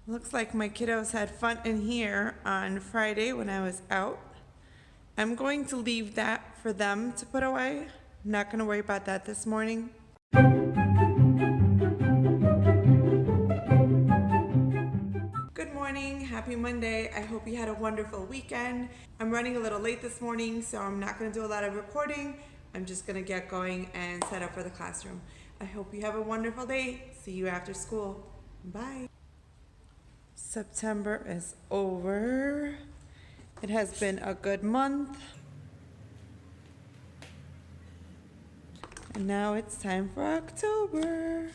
Looks like my kiddos had fun in here on Friday when I was out. I'm going to leave that for them to put away. I'm not going to worry about that this morning. Good morning, happy Monday. I hope you had a wonderful weekend. I'm running a little late this morning, so I'm not going to do a lot of recording. I'm just going to get going and set up for the classroom. I hope you have a wonderful day. See you after school. Bye. September is over. It has been a good month. And now it's time for October.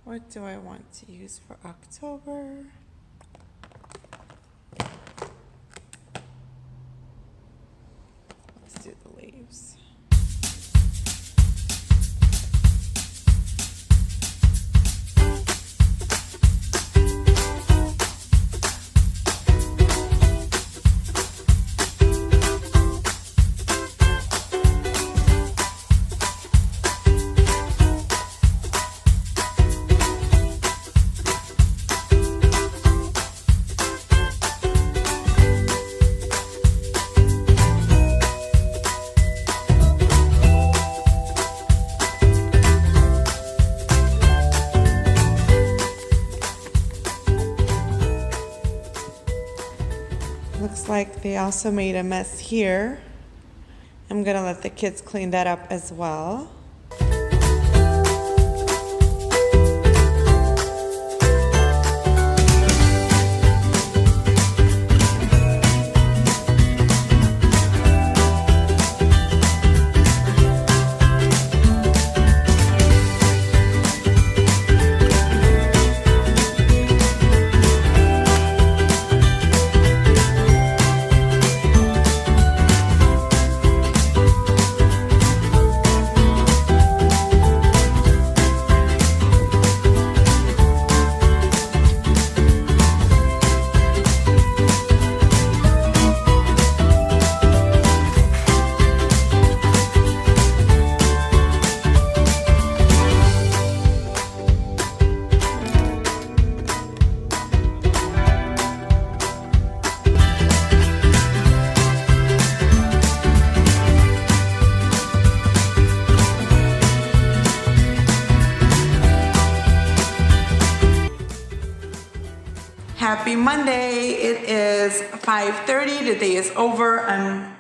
What do I want to use for October? Let's do the leaves. Looks like they also made a mess here. I'm gonna let the kids clean that up as well. Happy Monday. It is 5:30. The day is over. I'm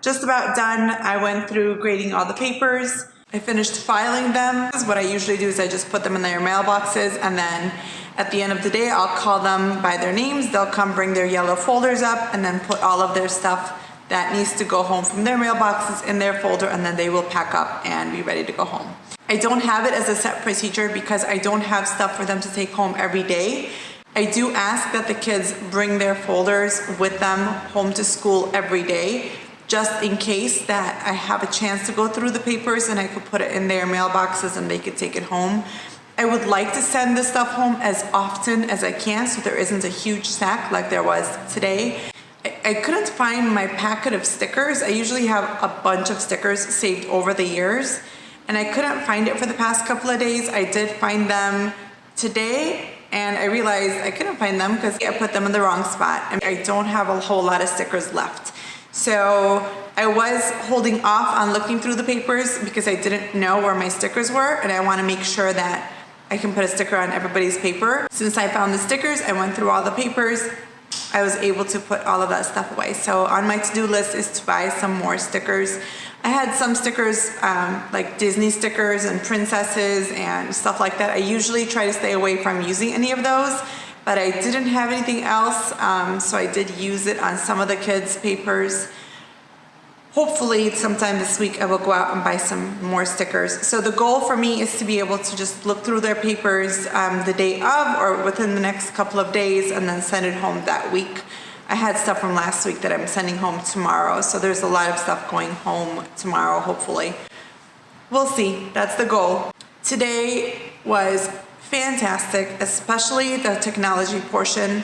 just about done. I went through grading all the papers. I finished filing them. What I usually do is I just put them in their mailboxes, and then at the end of the day, I'll call them by their names. They'll come bring their yellow folders up and then put all of their stuff that needs to go home from their mailboxes in their folder, and then they will pack up and be ready to go home. I don't have it as a set procedure because I don't have stuff for them to take home every day. I do ask that the kids bring their folders with them home to school every day, just in case that I have a chance to go through the papers and I could put it in their mailboxes and they could take it home. I would like to send this stuff home as often as I can so there isn't a huge stack like there was today. I couldn't find my packet of stickers. I usually have a bunch of stickers saved over the years, and I couldn't find it for the past couple of days. I did find them today, and I realized I couldn't find them because I put them in the wrong spot, and I don't have a whole lot of stickers left. So I was holding off on looking through the papers because I didn't know where my stickers were, and I want to make sure that I can put a sticker on everybody's paper. Since I found the stickers, I went through all the papers. I was able to put all of that stuff away. So on my to-do list is to buy some more stickers. I had some stickers, like Disney stickers and princesses and stuff like that. I usually try to stay away from using any of those, but I didn't have anything else, so I did use it on some of the kids' papers. Hopefully sometime this week I will go out and buy some more stickers. So the goal for me is to be able to just look through their papers the day of or within the next couple of days and then send it home that week. I had stuff from last week that I'm sending home tomorrow, so there's a lot of stuff going home tomorrow, hopefully. We'll see, that's the goal. Today was fantastic, especially the technology portion.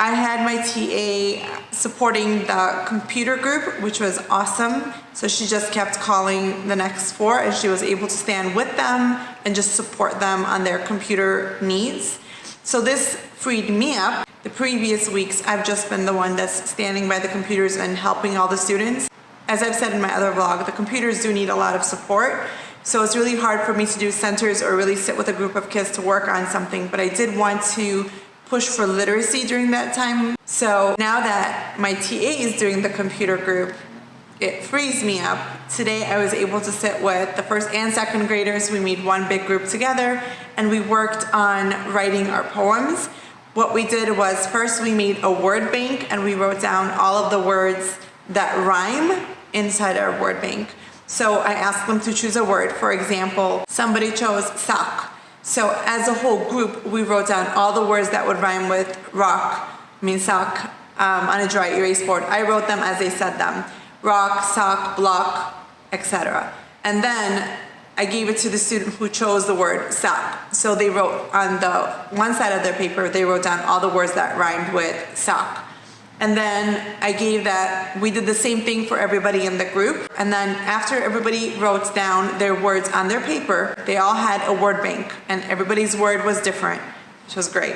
I had my TA supporting the computer group, which was awesome. So she just kept calling the next 4 and she was able to stand with them and just support them on their computer needs. So this freed me up. The previous weeks, I've just been the one that's standing by the computers and helping all the students. As I've said in my other vlog, the computers do need a lot of support. So it's really hard for me to do centers or really sit with a group of kids to work on something, but I did want to push for literacy during that time. So now that my TA is doing the computer group, it frees me up. Today I was able to sit with the first and second graders. We made one big group together and we worked on writing our poems. What we did was first we made a word bank and we wrote down all of the words that rhyme inside our word bank. So I asked them to choose a word. For example, somebody chose sock. So as a whole group, we wrote down all the words that would rhyme with sock, on a dry erase board. I wrote them as they said them. Rock, sock, block, etc. And then I gave it to the student who chose the word sock. So they wrote on the one side of their paper, they wrote down all the words that rhymed with sock. And then we did the same thing for everybody in the group. And then after everybody wrote down their words on their paper, they all had a word bank and everybody's word was different, which was great.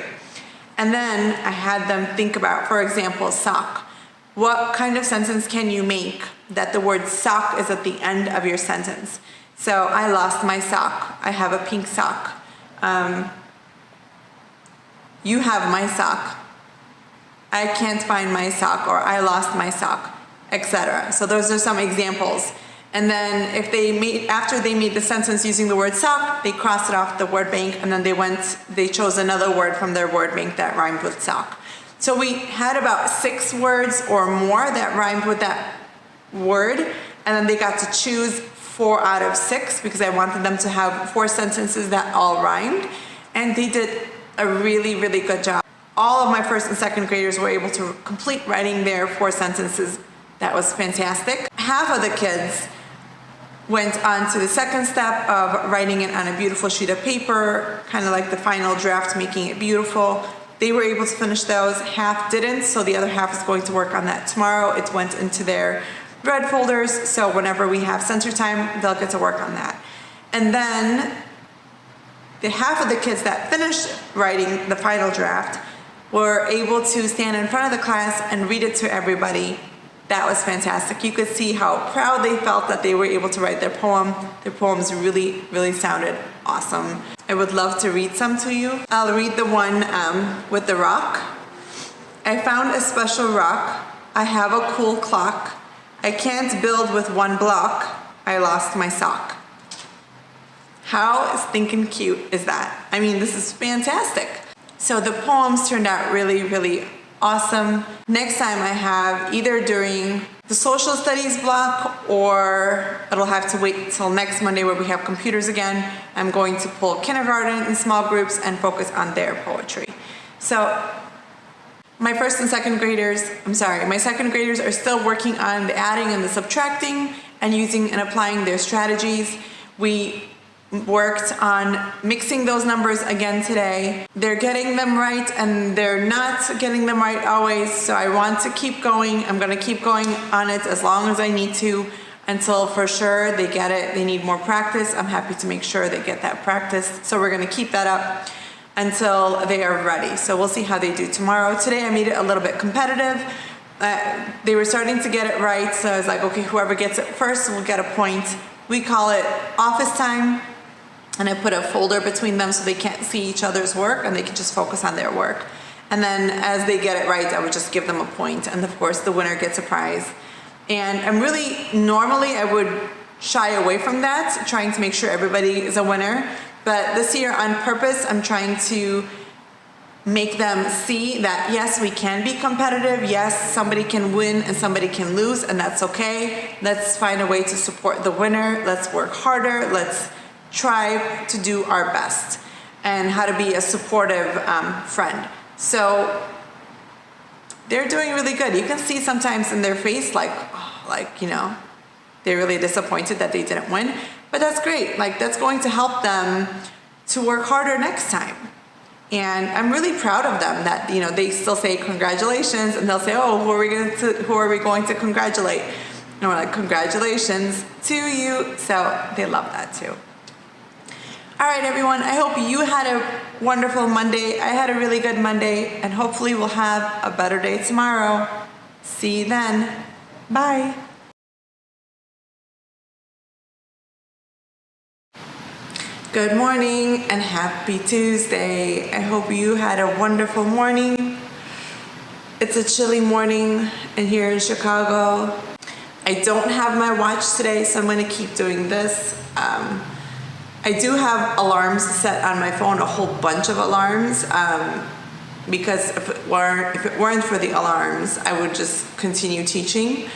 And then I had them think about, for example, sock. What kind of sentence can you make that the word sock is at the end of your sentence? So I lost my sock. I have a pink sock. You have my sock. I can't find my sock, or I lost my sock, etc. So those are some examples. And then after they made the sentence using the word sock, they crossed it off the word bank and then they chose another word from their word bank that rhymed with sock. So we had about 6 words or more that rhymed with that word, and then they got to choose 4 out of 6 because I wanted them to have 4 sentences that all rhymed, and they did a really, really good job. All of my first and second graders were able to complete writing their 4 sentences. That was fantastic. Half of the kids went on to the second step of writing it on a beautiful sheet of paper, kind of like the final draft, making it beautiful. They were able to finish those. Half didn't, so the other half is going to work on that tomorrow. It went into their red folders, so whenever we have center time, they'll get to work on that. And then the half of the kids that finished writing the final draft were able to stand in front of the class and read it to everybody. That was fantastic. You could see how proud they felt that they were able to write their poem. Their poems really, really sounded awesome. I would love to read some to you. I'll read the one with the rock. I found a special rock. I have a cool clock. I can't build with one block. I lost my sock. How stinking cute is that? I mean, this is fantastic. So the poems turned out really, really awesome. Next time I have either during the social studies block or it'll have to wait till next Monday where we have computers again. I'm going to pull kindergarten in small groups and focus on their poetry. So my second graders are still working on the adding and the subtracting and using and applying their strategies. We worked on mixing those numbers again today. They're getting them right and they're not getting them right always, so I want to keep going. I'm going to keep going on it as long as I need to until for sure they get it. They need more practice. I'm happy to make sure they get that practice, so we're going to keep that up until they are ready. So we'll see how they do tomorrow. Today I made it a little bit competitive. They were starting to get it right, so I was like, okay, whoever gets it first will get a point. We call it office time. And I put a folder between them so they can't see each other's work and they can just focus on their work. And then as they get it right, I would just give them a point, and of course the winner gets a prize. And normally I would shy away from that, trying to make sure everybody is a winner. But this year on purpose, I'm trying to make them see that yes, we can be competitive. Yes, somebody can win and somebody can lose, and that's okay. Let's find a way to support the winner. Let's work harder. Let's try to do our best, and how to be a supportive friend. So they're doing really good. You can see sometimes in their face they're really disappointed that they didn't win, but that's great. That's going to help them to work harder next time. And I'm really proud of them that, you know, they still say congratulations, and they'll say, oh, who are we going to congratulate? And we're like, congratulations to you. So they love that too. All right, everyone, I hope you had a wonderful Monday. I had a really good Monday, and hopefully we'll have a better day tomorrow. See you then. Bye. Good morning and happy Tuesday. I hope you had a wonderful morning. It's a chilly morning here in Chicago. I don't have my watch today, so I'm going to keep doing this. I do have alarms set on my phone, a whole bunch of alarms, because if it weren't for the alarms, I would just continue teaching,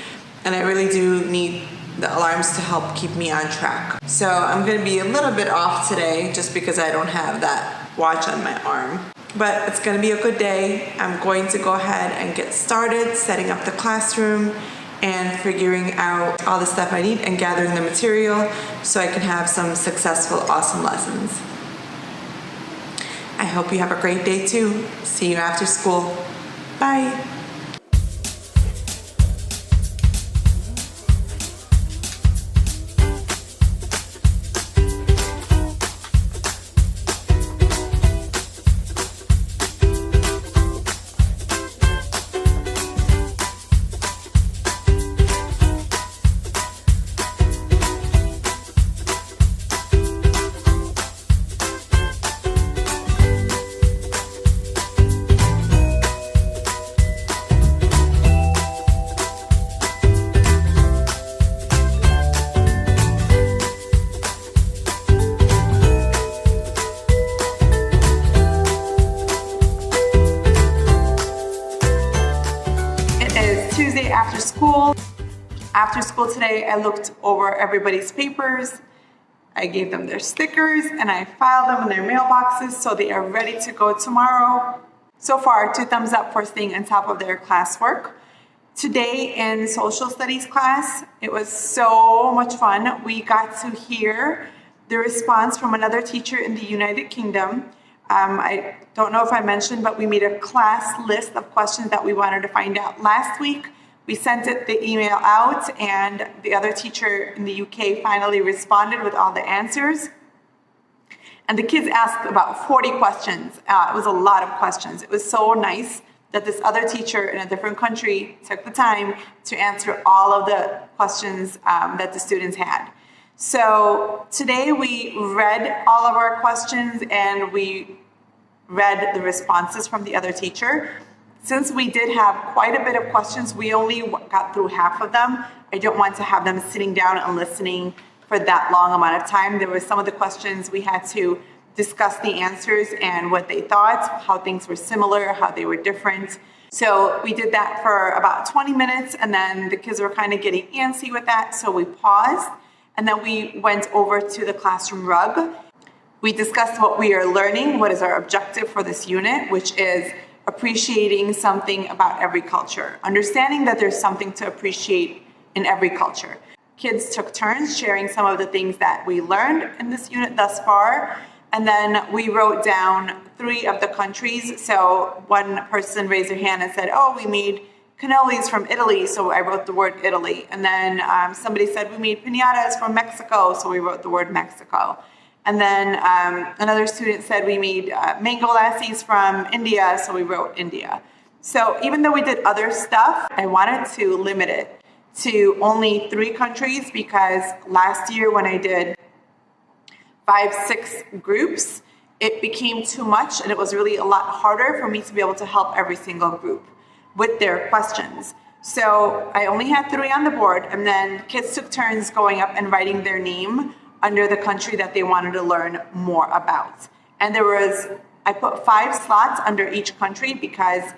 and I really do need the alarms to help keep me on track. So I'm going to be a little bit off today just because I don't have that watch on my arm. But it's going to be a good day. I'm going to go ahead and get started setting up the classroom and figuring out all the stuff I need and gathering the material so I can have some successful, awesome lessons. I hope you have a great day too. See you after school. Bye. After school today, I looked over everybody's papers. I gave them their stickers and I filed them in their mailboxes so they are ready to go tomorrow. So far, 2 thumbs up for staying on top of their classwork. Today in social studies class, it was so much fun. We got to hear the response from another teacher in the United Kingdom. I don't know if I mentioned, but we made a class list of questions that we wanted to find out last week. We sent the email out, and the other teacher in the UK finally responded with all the answers. And the kids asked about 40 questions. It was a lot of questions. It was so nice that this other teacher in a different country took the time to answer all of the questions that the students had. So today we read all of our questions and we read the responses from the other teacher. Since we did have quite a bit of questions, we only got through half of them. I don't want to have them sitting down and listening for that long amount of time. There were some of the questions we had to discuss the answers and what they thought, how things were similar, how they were different. So we did that for about 20 minutes, and then the kids were kind of getting antsy with that, so we paused, and then we went over to the classroom rug. We discussed what we are learning, what is our objective for this unit, which is appreciating something about every culture, understanding that there's something to appreciate in every culture. Kids took turns sharing some of the things that we learned in this unit thus far, and then we wrote down 3 of the countries. So one person raised their hand and said, oh, we made cannolis from Italy, so I wrote the word Italy. And then somebody said we made piñatas from Mexico, so we wrote the word Mexico. And then another student said we made mango lassis from India, so we wrote India. So even though we did other stuff, I wanted to limit it to only 3 countries, because last year when I did 5-6 groups, it became too much, and it was really a lot harder for me to be able to help every single group with their questions. So I only had 3 on the board, and then kids took turns going up and writing their name under the country that they wanted to learn more about. And I put 5 slots under each country because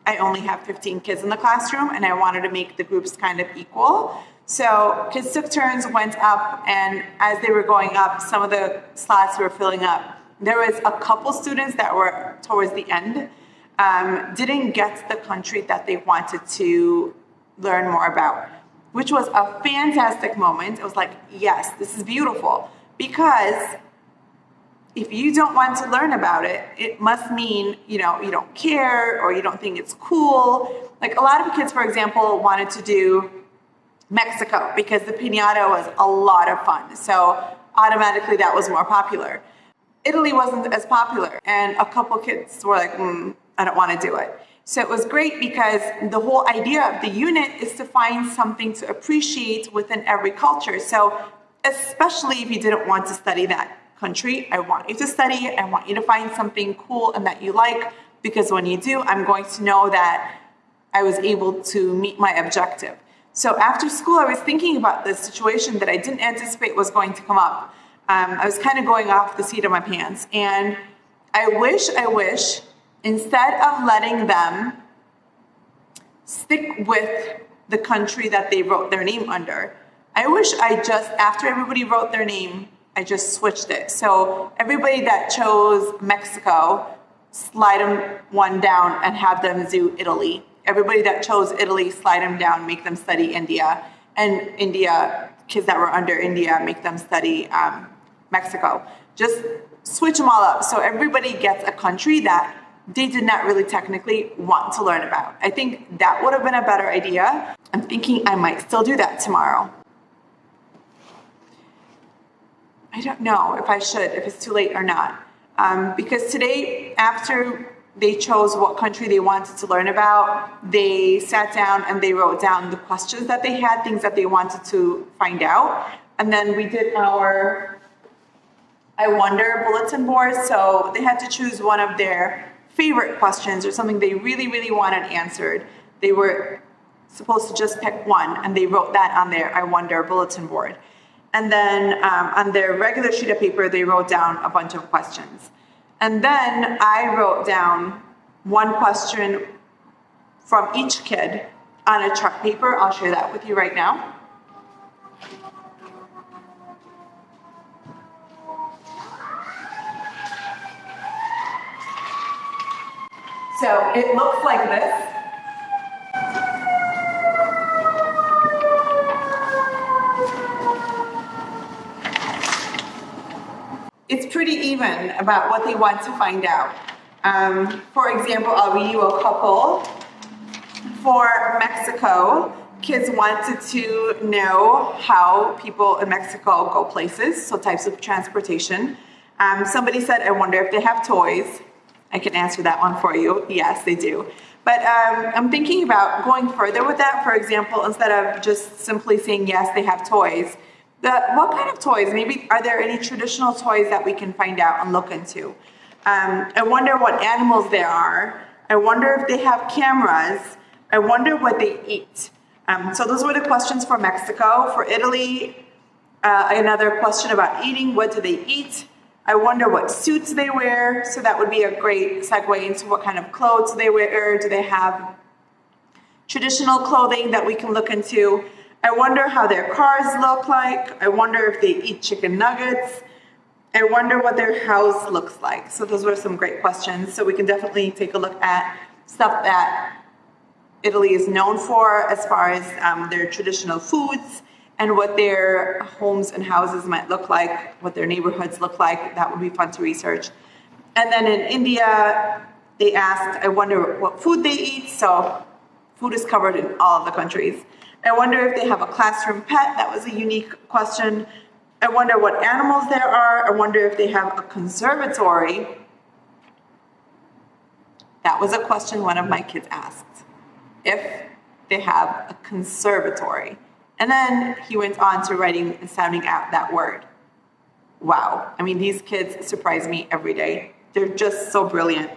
I only have 15 kids in the classroom and I wanted to make the groups kind of equal. So kids took turns, went up, and as they were going up, some of the slots were filling up. There was a couple students that were towards the end, didn't get the country that they wanted to learn more about, which was a fantastic moment. It was like, yes, this is beautiful, because If you don't want to learn about it, it must mean, you don't care or you don't think it's cool. Like a lot of kids, for example, wanted to do Mexico because the piñata was a lot of fun. So automatically that was more popular. Italy wasn't as popular, and a couple kids were like, I don't want to do it. So it was great because the whole idea of the unit is to find something to appreciate within every culture. So especially if you didn't want to study that country, I want you to study it. I want you to find something cool and that you like, because when you do, I'm going to know that I was able to meet my objective. So after school, I was thinking about this situation that I didn't anticipate was going to come up. I was kind of going off the seat of my pants, and I wish, instead of letting them stick with the country that they wrote their name under, I wish after everybody wrote their name, I just switched it. So everybody that chose Mexico, slide them one down and have them do Italy. Everybody that chose Italy, slide them down, make them study India. And India, kids that were under India, make them study Mexico. Just switch them all up so everybody gets a country that they did not really technically want to learn about. I think that would have been a better idea. I'm thinking I might still do that tomorrow. I don't know if I should, if it's too late or not. Because today, after they chose what country they wanted to learn about, they sat down and they wrote down the questions that they had, things that they wanted to find out. And then we did our I Wonder bulletin board. So they had to choose one of their favorite questions or something they really, really wanted answered. They were supposed to just pick one, and they wrote that on their I Wonder bulletin board. And then on their regular sheet of paper, they wrote down a bunch of questions. And then I wrote down one question from each kid on a chart paper. I'll share that with you right now. So it looks like this. It's pretty even about what they want to find out. For example, I'll read you a couple. For Mexico, kids wanted to know how people in Mexico go places, so types of transportation. Somebody said, I wonder if they have toys. I can answer that one for you. Yes, they do. But I'm thinking about going further with that. For example, instead of just simply saying, yes, they have toys, what kind of toys? Maybe are there any traditional toys that we can find out and look into? I wonder what animals there are. I wonder if they have cameras. I wonder what they eat. So those were the questions for Mexico. For Italy, another question about eating. What do they eat? I wonder what suits they wear. So that would be a great segue into what kind of clothes they wear. Do they have traditional clothing that we can look into? I wonder how their cars look like. I wonder if they eat chicken nuggets. I wonder what their house looks like. So those were some great questions. So we can definitely take a look at stuff that Italy is known for as far as their traditional foods and what their homes and houses might look like, what their neighborhoods look like. That would be fun to research. And then in India, they asked, I wonder what food they eat. So food is covered in all of the countries. I wonder if they have a classroom pet. That was a unique question. I wonder what animals there are. I wonder if they have a conservatory. That was a question one of my kids asked. If they have a conservatory. And then he went on to writing and sounding out that word. Wow. I mean, these kids surprise me every day. They're just so brilliant.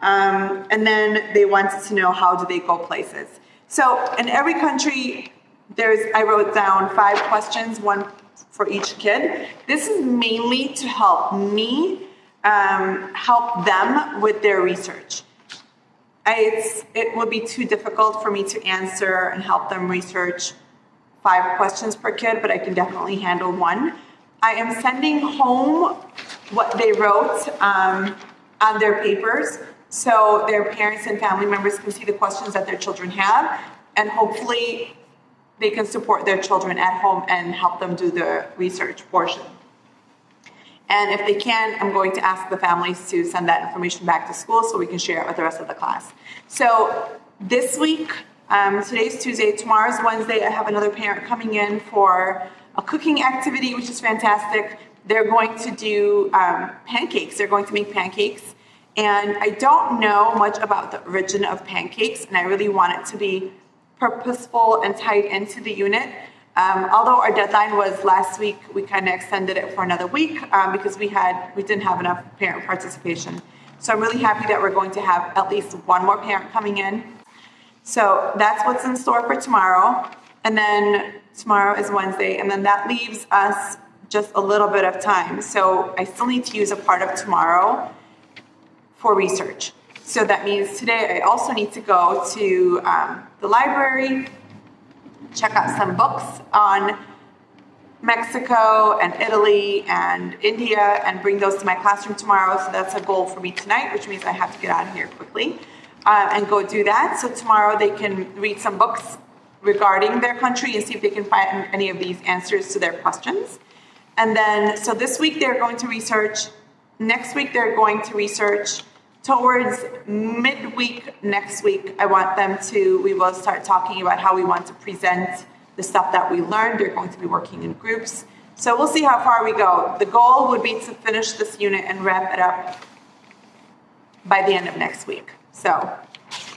And then they wanted to know, how do they go places? So in every country, I wrote down 5 questions, one for each kid. This is mainly to help me help them with their research. It would be too difficult for me to answer and help them research 5 questions per kid, but I can definitely handle one. I am sending home what they wrote on their papers, so their parents and family members can see the questions that their children have, and hopefully they can support their children at home and help them do the research portion. And if they can, I'm going to ask the families to send that information back to school so we can share it with the rest of the class. So this week, today's Tuesday, tomorrow's Wednesday, I have another parent coming in for a cooking activity, which is fantastic. They're going to do pancakes. They're going to make pancakes. And I don't know much about the origin of pancakes, and I really want it to be purposeful and tied into the unit. Although our deadline was last week, we kind of extended it for another week because we didn't have enough parent participation. So I'm really happy that we're going to have at least one more parent coming in. So that's what's in store for tomorrow. And then tomorrow is Wednesday, and then that leaves us just a little bit of time. So I still need to use a part of tomorrow for research. So that means today I also need to go to the library, check out some books on Mexico and Italy and India and bring those to my classroom tomorrow. So that's a goal for me tonight, which means I have to get out of here quickly and go do that. So tomorrow they can read some books regarding their country and see if they can find any of these answers to their questions. And then, so this week they're going to research. Next week they're going to research. Towards midweek next week, we will start talking about how we want to present the stuff that we learned. They're going to be working in groups. So we'll see how far we go. The goal would be to finish this unit and wrap it up by the end of next week. So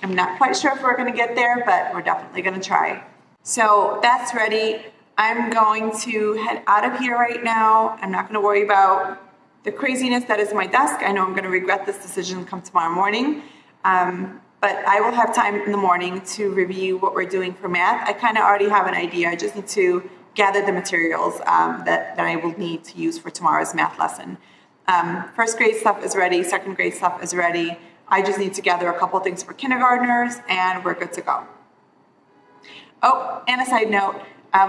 I'm not quite sure if we're going to get there, but we're definitely going to try. So that's ready. I'm going to head out of here right now. I'm not going to worry about the craziness that is my desk. I know I'm going to regret this decision come tomorrow morning, but I will have time in the morning to review what we're doing for math. I kind of already have an idea. I just need to gather the materials that I will need to use for tomorrow's math lesson. First grade stuff is ready. Second grade stuff is ready. I just need to gather a couple things for kindergartners, and we're good to go. Oh, and a side note,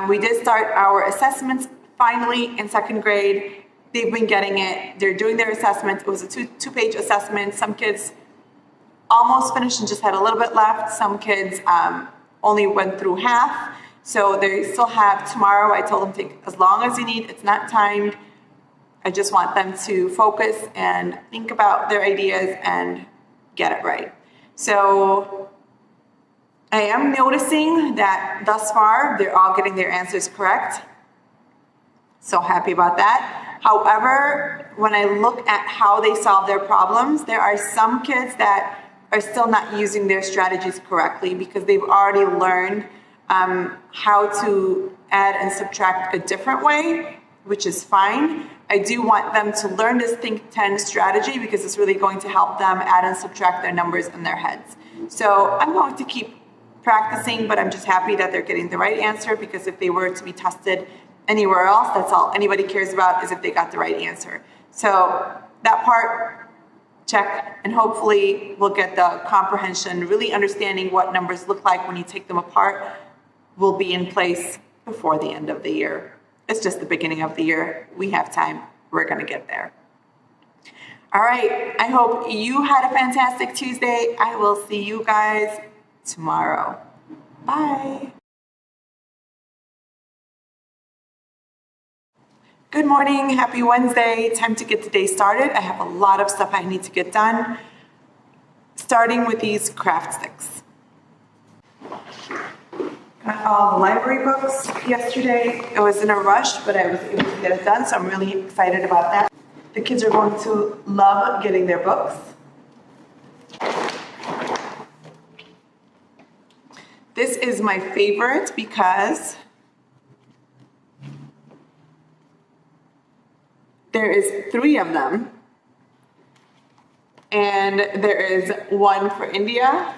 we did start our assessments finally in second grade. They've been getting it. They're doing their assessment. It was a two-page assessment. Some kids almost finished and just had a little bit left. Some kids only went through half. So they still have tomorrow. I told them take as long as you need. It's not timed. I just want them to focus and think about their ideas and get it right. So I am noticing that thus far, they're all getting their answers correct. So happy about that. However, when I look at how they solve their problems, there are some kids that are still not using their strategies correctly because they've already learned how to add and subtract a different way, which is fine. I do want them to learn this Think 10 strategy because it's really going to help them add and subtract their numbers in their heads. So I'm going to keep practicing, but I'm just happy that they're getting the right answer because if they were to be tested anywhere else, that's all anybody cares about is if they got the right answer. So that part, check, and hopefully we'll get the comprehension, really understanding what numbers look like when you take them apart, will be in place before the end of the year. It's just the beginning of the year. We have time. We're going to get there. All right. I hope you had a fantastic Tuesday. I will see you guys tomorrow. Bye. Good morning, happy Wednesday. Time to get the day started. I have a lot of stuff I need to get done, starting with these craft sticks. Got all the library books yesterday. I was in a rush, but I was able to get it done, so I'm really excited about that. The kids are going to love getting their books. This is my favorite because there is 3 of them, and there is one for India,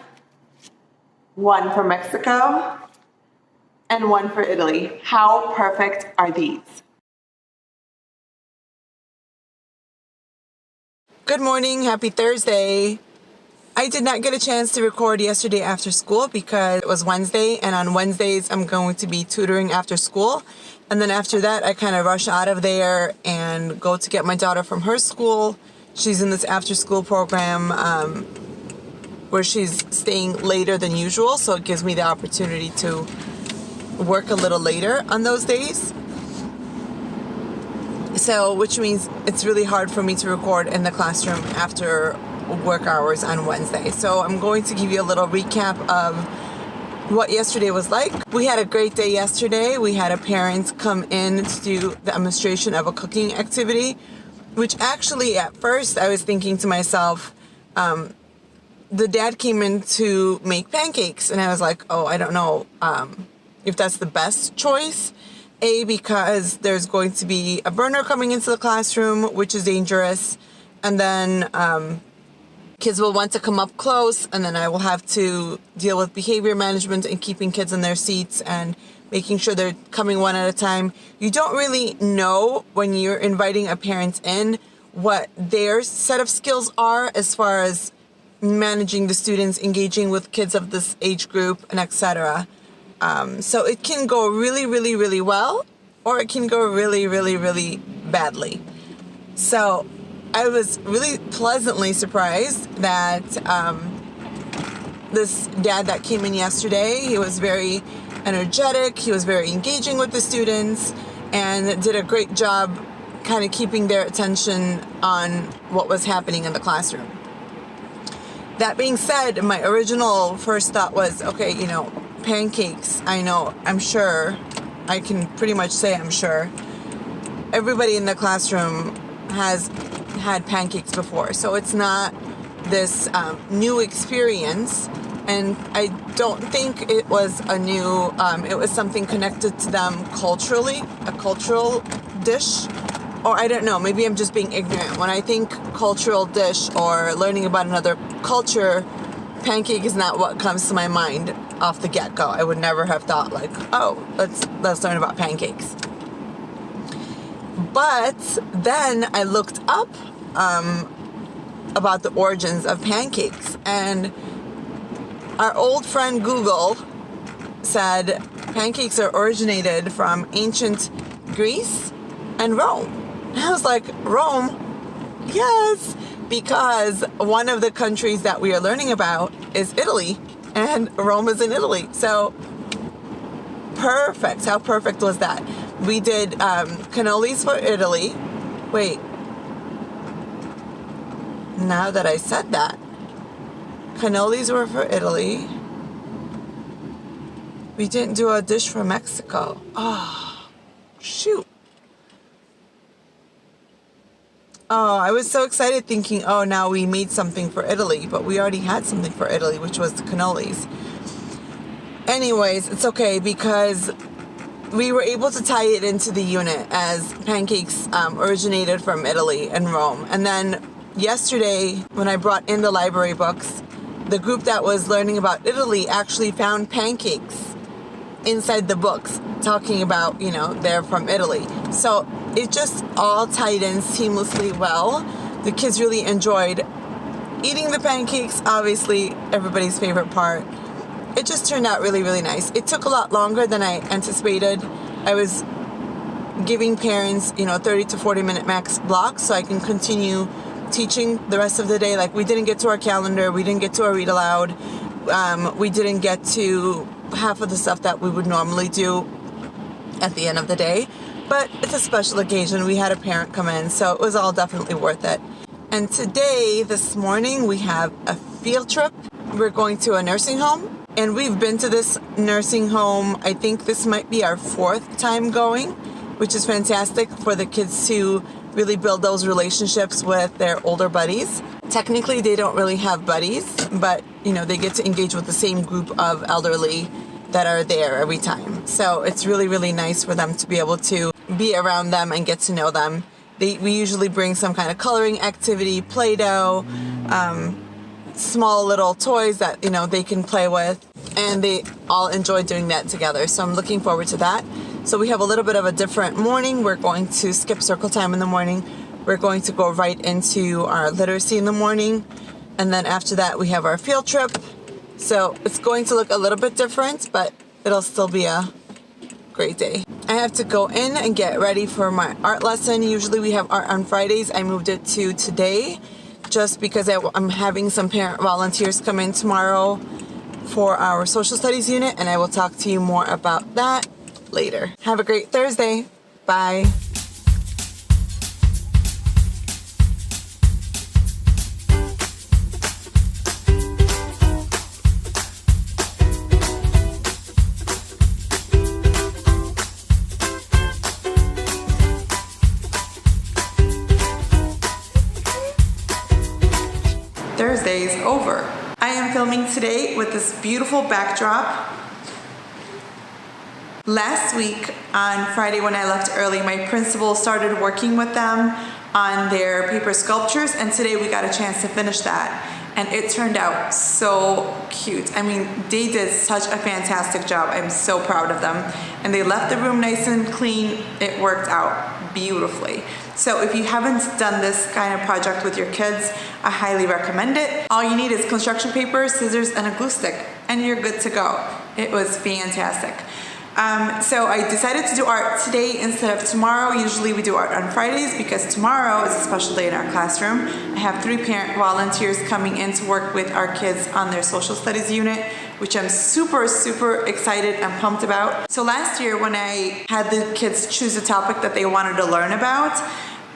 one for Mexico, and one for Italy. How perfect are these? Good morning, happy Thursday. I did not get a chance to record yesterday after school because it was Wednesday, and on Wednesdays I'm going to be tutoring after school. And then after that, I kind of rush out of there and go to get my daughter from her school. She's in this after-school program where she's staying later than usual, so it gives me the opportunity to work a little later on those days. So, which means it's really hard for me to record in the classroom after work hours on Wednesday. So I'm going to give you a little recap of what yesterday was like. We had a great day yesterday. We had a parent come in to do the demonstration of a cooking activity, which actually at first I was thinking to myself, the dad came in to make pancakes, and I was like, oh, I don't know if that's the best choice. Because there's going to be a burner coming into the classroom, which is dangerous. And then kids will want to come up close, and then I will have to deal with behavior management and keeping kids in their seats and making sure they're coming one at a time. You don't really know when you're inviting a parent in what their set of skills are as far as managing the students, engaging with kids of this age group, and etc. So it can go really, really, really well, or it can go really, really, really badly. So I was really pleasantly surprised that this dad that came in yesterday, he was very energetic, he was very engaging with the students, and did a great job kind of keeping their attention on what was happening in the classroom. That being said, my original first thought was, okay, pancakes, I'm sure, I can pretty much say I'm sure, everybody in the classroom has had pancakes before, so it's not this new experience, and I don't think it was a new, it was something connected to them culturally, a cultural dish, or I don't know, maybe I'm just being ignorant. When I think cultural dish or learning about another culture, pancake is not what comes to my mind off the get-go. I would never have thought like, oh, let's learn about pancakes. But then I looked up about the origins of pancakes, and our old friend Google said pancakes are originated from ancient Greece and Rome. And I was like, Rome? Yes, because one of the countries that we are learning about is Italy, and Rome is in Italy. So perfect. How perfect was that? We did cannolis for Italy. Wait. Now that I said that, cannolis were for Italy. We didn't do a dish for Mexico. Oh, shoot. Oh, I was so excited thinking, oh, now we made something for Italy, but we already had something for Italy, which was the cannolis. Anyways, it's okay because we were able to tie it into the unit as pancakes originated from Italy and Rome. And then yesterday, when I brought in the library books, the group that was learning about Italy actually found pancakes inside the books talking about, they're from Italy. So it just all tied in seamlessly well. The kids really enjoyed eating the pancakes, obviously everybody's favorite part. It just turned out really, really nice. It took a lot longer than I anticipated. I was giving parents, 30 to 40 minute max blocks so I can continue teaching the rest of the day. Like, we didn't get to our calendar, we didn't get to our read aloud, we didn't get to half of the stuff that we would normally do at the end of the day. But it's a special occasion. We had a parent come in, so it was all definitely worth it. And today, this morning, we have a field trip. We're going to a nursing home, and we've been to this nursing home. I think this might be our 4th time going, which is fantastic for the kids to really build those relationships with their older buddies. Technically, they don't really have buddies, but, they get to engage with the same group of elderly that are there every time. So it's really, really nice for them to be able to be around them and get to know them. We usually bring some kind of coloring activity, Play-Doh, small little toys that, they can play with, and they all enjoy doing that together. So I'm looking forward to that. So we have a little bit of a different morning. We're going to skip circle time in the morning. We're going to go right into our literacy in the morning. And then after that, we have our field trip. So it's going to look a little bit different, but it'll still be a great day. I have to go in and get ready for my art lesson. Usually we have art on Fridays. I moved it to today just because I'm having some parent volunteers come in tomorrow for our social studies unit, and I will talk to you more about that later. Have a great Thursday. Bye. day is over. I am filming today with this beautiful backdrop. Last week on Friday when I left early, my principal started working with them on their paper sculptures, and today we got a chance to finish that. And it turned out so cute. I mean, they did such a fantastic job. I'm so proud of them. And they left the room nice and clean. It worked out beautifully. So if you haven't done this kind of project with your kids, I highly recommend it. All you need is construction paper, scissors, and a glue stick, and you're good to go. It was fantastic. So I decided to do art today instead of tomorrow. Usually we do art on Fridays because tomorrow is a special day in our classroom. I have 3 parent volunteers coming in to work with our kids on their social studies unit, which I'm super, super excited and pumped about. So last year when I had the kids choose a topic that they wanted to learn about,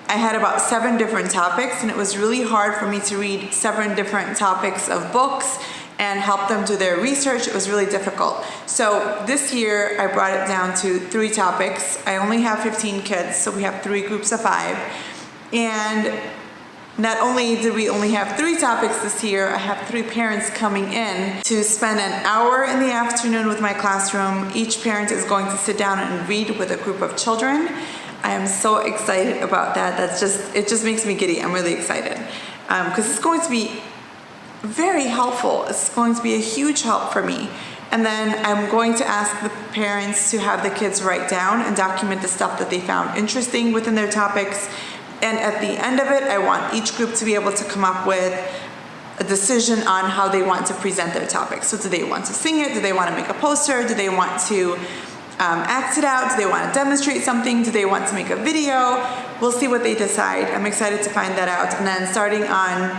I had about 7 different topics, and it was really hard for me to read 7 different topics of books and help them do their research. It was really difficult. So this year I brought it down to 3 topics. I only have 15 kids, so we have 3 groups of 5. And not only did we only have 3 topics this year, I have 3 parents coming in to spend an hour in the afternoon with my classroom. Each parent is going to sit down and read with a group of children. I am so excited about that. It just makes me giddy. I'm really excited because it's going to be very helpful. It's going to be a huge help for me. And then I'm going to ask the parents to have the kids write down and document the stuff that they found interesting within their topics. And at the end of it, I want each group to be able to come up with a decision on how they want to present their topics. So do they want to sing it? Do they want to make a poster? Do they want to act it out? Do they want to demonstrate something? Do they want to make a video? We'll see what they decide. I'm excited to find that out. And then starting on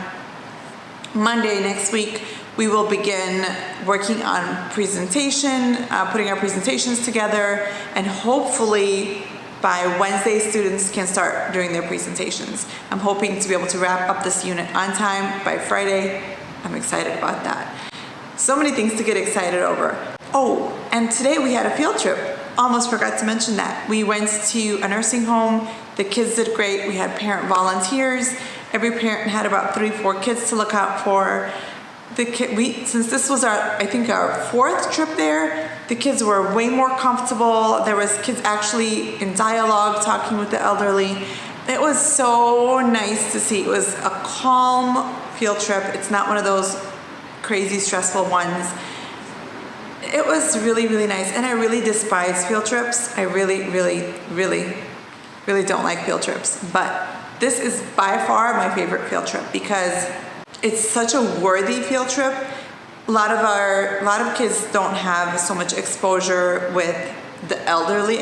Monday next week, we will begin working on presentation, putting our presentations together, and hopefully by Wednesday, students can start doing their presentations. I'm hoping to be able to wrap up this unit on time by Friday. I'm excited about that. So many things to get excited over. Oh, and today we had a field trip. Almost forgot to mention that. We went to a nursing home. The kids did great. We had parent volunteers. Every parent had about 3-4 kids to look out for. Since this was I think our 4th trip there, the kids were way more comfortable. There was kids actually in dialogue talking with the elderly. It was so nice to see. It was a calm field trip. It's not one of those crazy stressful ones. It was really, really nice, and I really despise field trips. I really, really, really, really don't like field trips, but this is by far my favorite field trip because it's such a worthy field trip. A lot of kids don't have so much exposure with the elderly.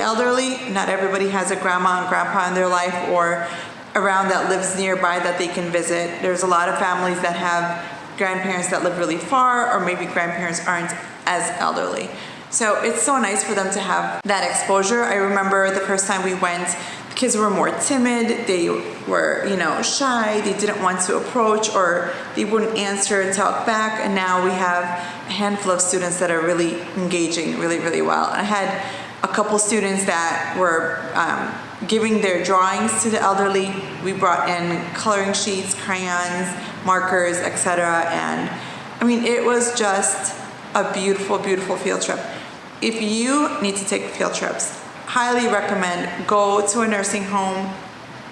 Not everybody has a grandma and grandpa in their life or around that lives nearby that they can visit. There's a lot of families that have grandparents that live really far, or maybe grandparents aren't as elderly. So it's so nice for them to have that exposure. I remember the first time we went, the kids were more timid. They were, shy. They didn't want to approach, or they wouldn't answer and talk back. And now we have a handful of students that are really engaging really, really well. I had a couple students that were giving their drawings to the elderly. We brought in coloring sheets, crayons, markers, etc. And I mean, it was just a beautiful, beautiful field trip. If you need to take field trips, highly recommend go to a nursing home.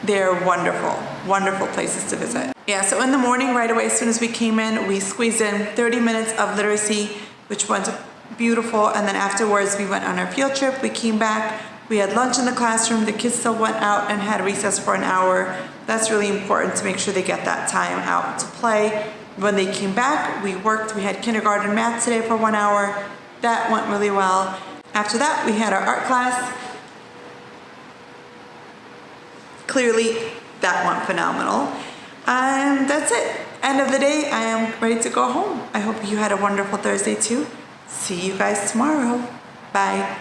They're wonderful, wonderful places to visit. Yeah, so in the morning right away, as soon as we came in, we squeezed in 30 minutes of literacy, which went beautiful. And then afterwards, we went on our field trip. We came back. We had lunch in the classroom. The kids still went out and had recess for an hour. That's really important to make sure they get that time out to play. When they came back, we worked. We had kindergarten math today for 1 hour. That went really well. After that, we had our art class. Clearly, that went phenomenal. And that's it. End of the day, I am ready to go home. I hope you had a wonderful Thursday too. See you guys tomorrow. Bye.